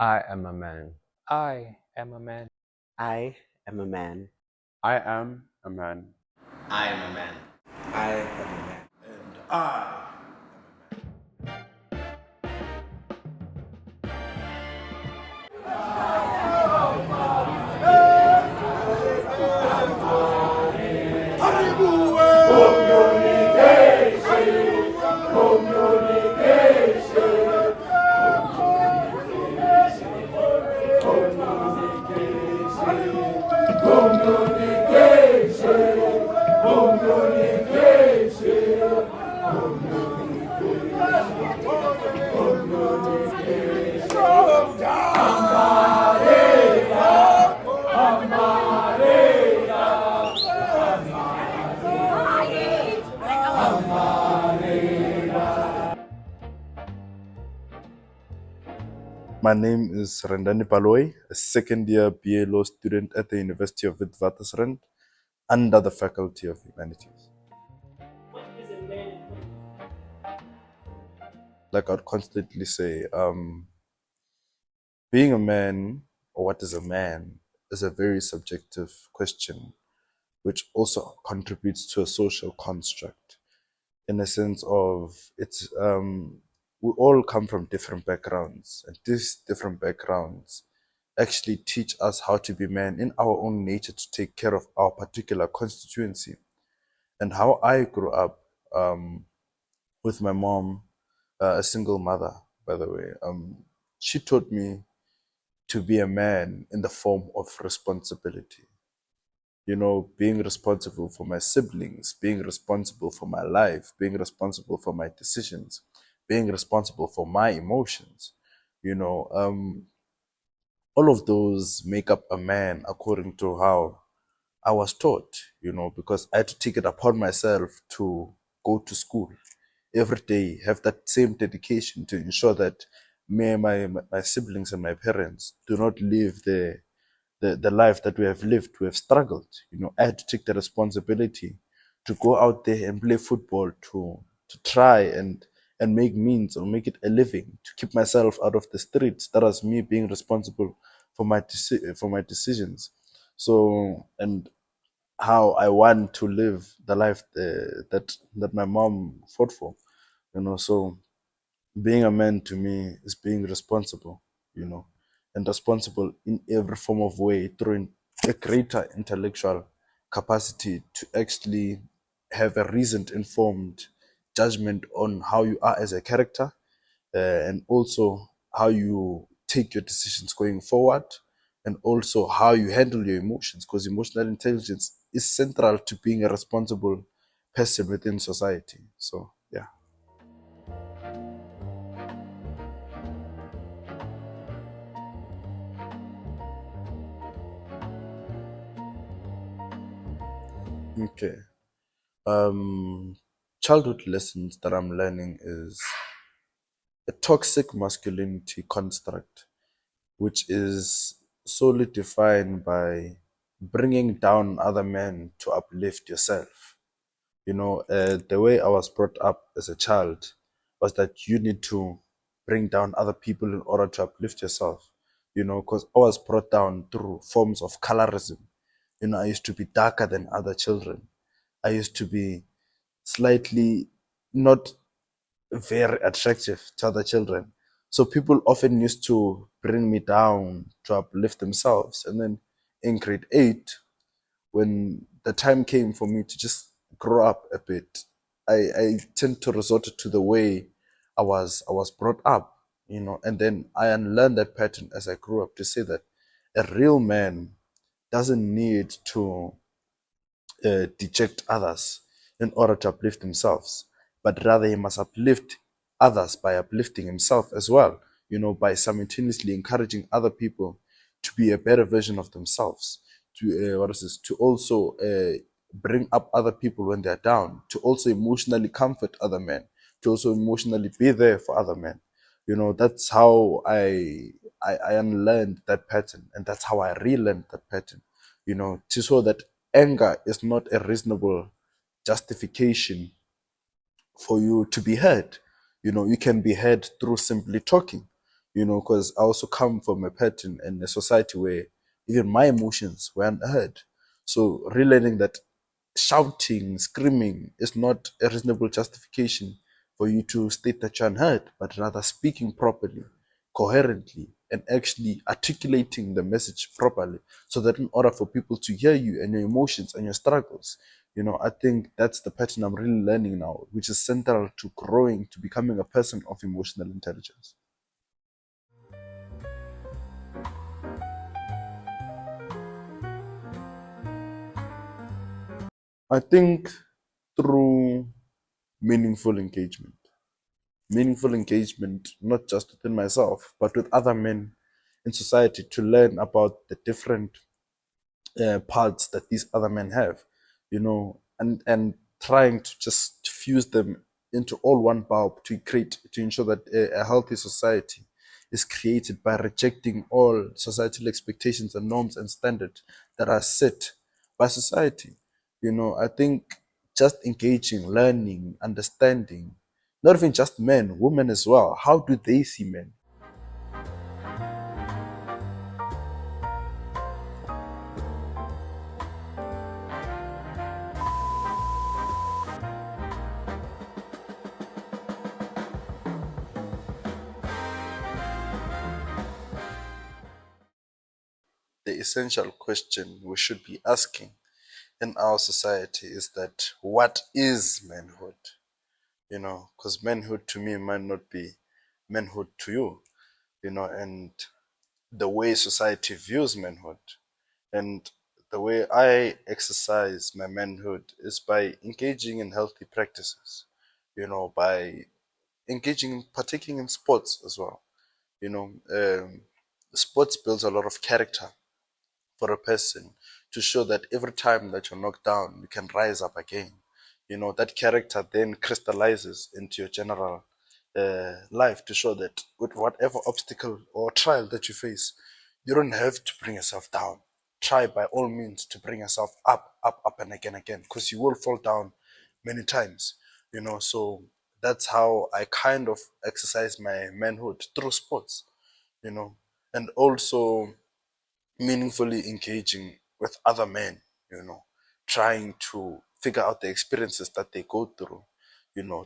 I am a man. I am a man. I am a man. I am a man. I am a man. I am a man. And I My name is Rendani Baloyi, a second year BA law student at the University of Witwatersrand under the Faculty of Humanities. Like I'd constantly say, being a man, or what is a man, is a very subjective question, which also contributes to a social construct in a sense of we all come from different backgrounds, and these different backgrounds actually teach us how to be men in our own nature to take care of our particular constituency. And how I grew up with my mom, a single mother, by the way, she taught me to be a man in the form of responsibility. You know, being responsible for my siblings, being responsible for my life, being responsible for my decisions, being responsible for my emotions. You know, all of those make up a man according to how I was taught, you know, because I had to take it upon myself to go to school every day, have that same dedication to ensure that me and my siblings and my parents do not live the life that we have lived. We have struggled. You know, I had to take the responsibility to go out there and play football, to try and make means or make it a living, to keep myself out of the streets. That was me being responsible for for my decisions. So, and how I want to live the life that my mom fought for, you know. So being a man to me is being responsible, you know, and responsible in every form of way through a greater intellectual capacity to actually have a reasoned, informed judgment on how you are as a character, and also how you take your decisions going forward, and also how you handle your emotions, because emotional intelligence is central to being a responsible person within society. So yeah. Okay. um Childhood lessons that I'm learning is a toxic masculinity construct, which is solely defined by bringing down other men to uplift yourself. You know, the way I was brought up as a child was that you need to bring down other people in order to uplift yourself. You know, because I was brought down through forms of colorism. You know, I used to be darker than other children. I used to be slightly not very attractive to other children. So people often used to bring me down to uplift themselves. And then in grade 8, when the time came for me to just grow up a bit, I tend to resort to the way I was brought up, you know, and then I unlearned that pattern as I grew up to say that a real man doesn't need to deject others in order to uplift themselves, but rather he must uplift others by uplifting himself as well, you know, by simultaneously encouraging other people to be a better version of themselves, to to also bring up other people when they're down, to also emotionally comfort other men, to also emotionally be there for other men. You know, that's how I unlearned that pattern, and that's how I relearned that pattern, you know, to show that anger is not a reasonable justification for you to be heard. You know, you can be heard through simply talking. because I also come from a pattern and a society where even my emotions weren't heard. So relearning that shouting, screaming is not a reasonable justification for you to state that you're unheard, but rather speaking properly, coherently, and actually articulating the message properly so that in order for people to hear you and your emotions and your struggles, I think that's the pattern I'm really learning now, which is central to growing, to becoming a person of emotional intelligence. I think through meaningful engagement. Meaningful engagement, not just within myself, but with other men in society to learn about the different parts that these other men have, and trying to just fuse them into all one bulb to ensure that a healthy society is created by rejecting all societal expectations and norms and standards that are set by society. I think just engaging, learning, understanding, not even just men, women as well. How do they see men? The essential question we should be asking in our society is that what is manhood? Because manhood to me might not be manhood to you, and the way society views manhood and the way I exercise my manhood is by engaging in healthy practices, by partaking in sports as well. You know, sports builds a lot of character for a person to show that every time that you're knocked down, you can rise up again. That character then crystallizes into your general life to show that with whatever obstacle or trial that you face, you don't have to bring yourself down. Try by all means to bring yourself up, up, up, and again, because you will fall down many times. So that's how I kind of exercise my manhood through sports, you know, and also meaningfully engaging with other men, trying to figure out the experiences that they go through,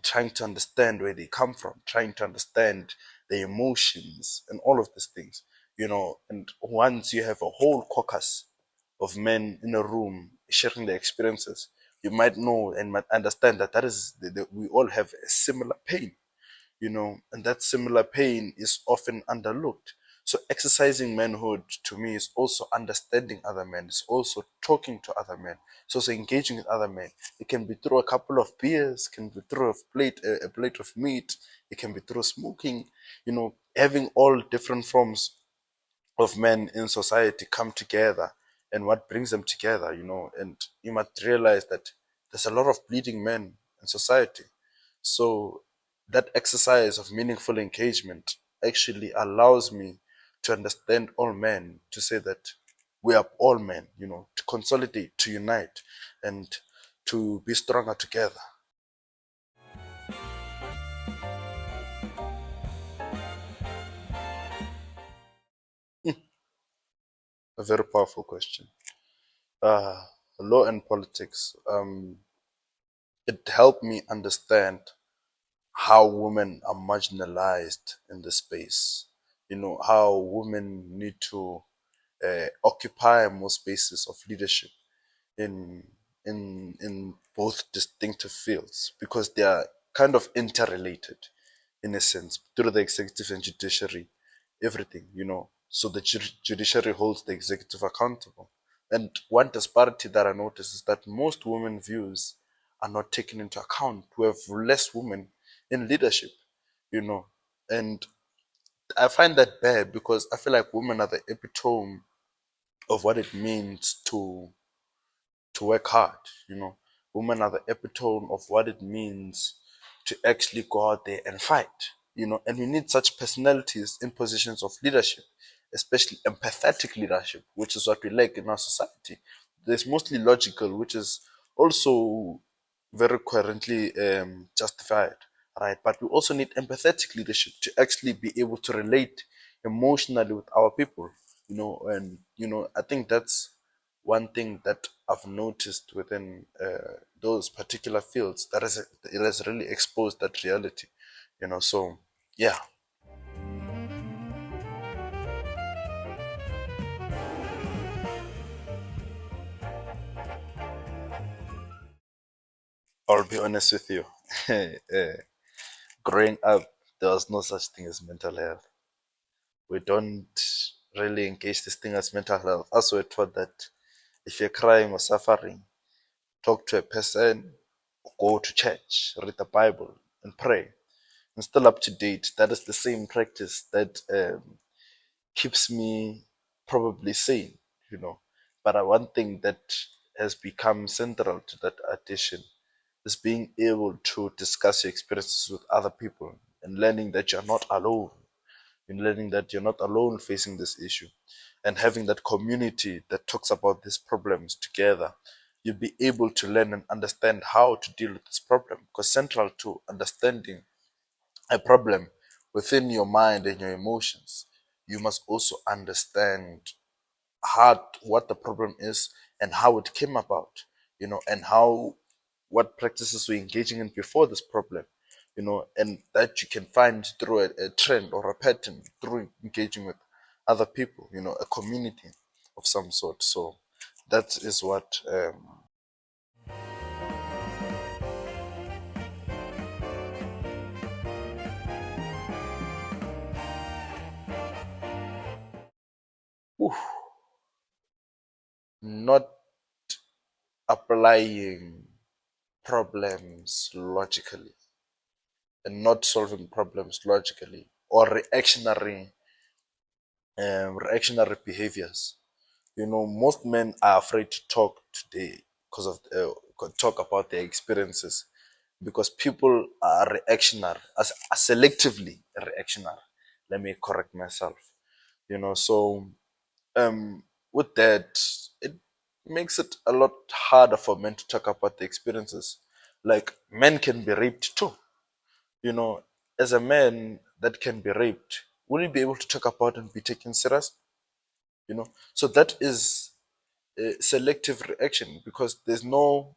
trying to understand where they come from, trying to understand their emotions and all of these things, and once you have a whole caucus of men in a room sharing their experiences, you might know and might understand that we all have a similar pain, and that similar pain is often underlooked. So exercising manhood to me is also understanding other men. It's also talking to other men. It's also engaging with other men. It can be through a couple of beers, can be through a plate of meat. It can be through smoking. Having all different forms of men in society come together, and what brings them together. And you must realize that there's a lot of bleeding men in society. So that exercise of meaningful engagement actually allows me to understand all men, to say that we are all men, to consolidate, to unite, and to be stronger together. A very powerful question. Uh, Law and politics. It helped me understand how women are marginalized in the space. How women need to occupy more spaces of leadership in in both distinctive fields because they are kind of interrelated in a sense through the executive and judiciary, everything, so the judiciary holds the executive accountable. And one disparity that I notice is that most women views are not taken into account. We have less women in leadership, you know and I find that bad because I feel like women are the epitome of what it means to work hard. Women are the epitome of what it means to actually go out there and fight. And we need such personalities in positions of leadership, especially empathetic leadership, which is what we lack in our society. There's mostly logical, which is also very coherently justified, right? But we also need empathetic leadership to actually be able to relate emotionally with our people, and I think that's one thing that I've noticed within those particular fields it has really exposed that reality, so yeah. I'll be honest with you. Growing up, there was no such thing as mental health. We don't really engage this thing as mental health. As we're taught that if you're crying or suffering, talk to a person, go to church, read the Bible, and pray. And still up to date, that is the same practice that keeps me probably sane, you know. But one thing that has become central to that addition is being able to discuss your experiences with other people and learning that you're not alone, and learning that you're not alone facing this issue, and having that community that talks about these problems together. You'll be able to learn and understand how to deal with this problem, because central to understanding a problem within your mind and your emotions, you must also understand what the problem is and how it came about, and how what practices we're engaging in before this problem, and that you can find through a trend or a pattern through engaging with other people, a community of some sort. So that is what not applying problems logically and not solving problems logically, or reactionary behaviors. Most men are afraid to talk today because of talk about their experiences, because people are reactionary, as selectively reactionary. Let me correct myself. So with that, it makes it a lot harder for men to talk about the experiences. Like, men can be raped too. you know, as a man that can be raped, will you be able to talk about and be taken serious? So that is a selective reaction, because there's no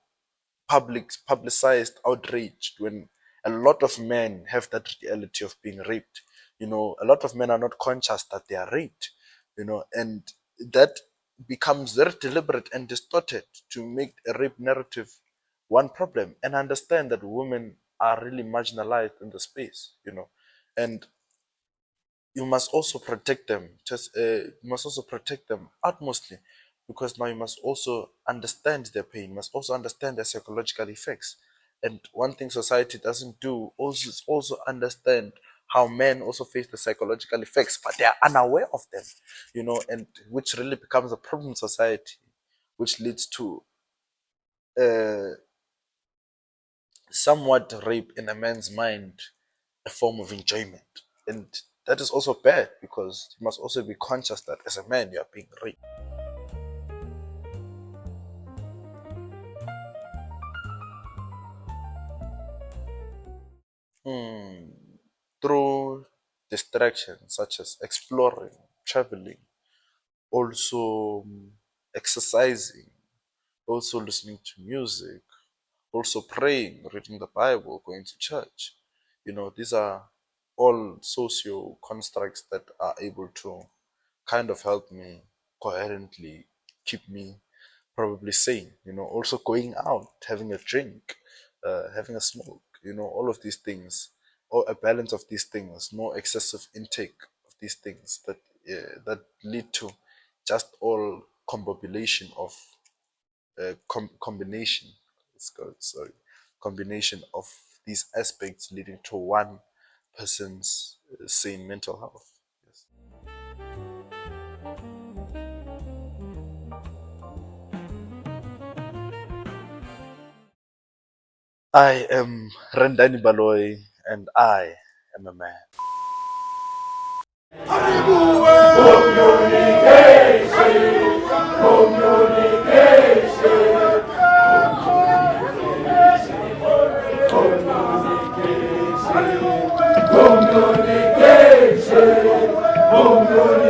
publicized outrage when a lot of men have that reality of being raped. A lot of men are not conscious that they are raped, and that becomes very deliberate and distorted to make a rape narrative one problem, and understand that women are really marginalized in the space, and you must also protect them. You must also protect them utmostly, because now you must also understand their pain. You must also understand their psychological effects. And one thing society doesn't do also is also understand how men also face the psychological effects, but they are unaware of them. And which really becomes a problem in society, which leads to uh, somewhat rape in a man's mind, a form of enjoyment. And that is also bad, because you must also be conscious that as a man you are being raped. Hmm. Through distractions such as exploring, traveling, also exercising, also listening to music, also praying, reading the Bible, going to church. These are all socio constructs that are able to kind of help me coherently keep me probably sane. Also going out, having a drink, having a smoke, all of these things, or a balance of these things, no excessive intake of these things that lead to just all combobulation of combination. It's called, sorry, combination of these aspects leading to one person's sane mental health. Yes. I am Rendani Baloyi, and I am a man. Om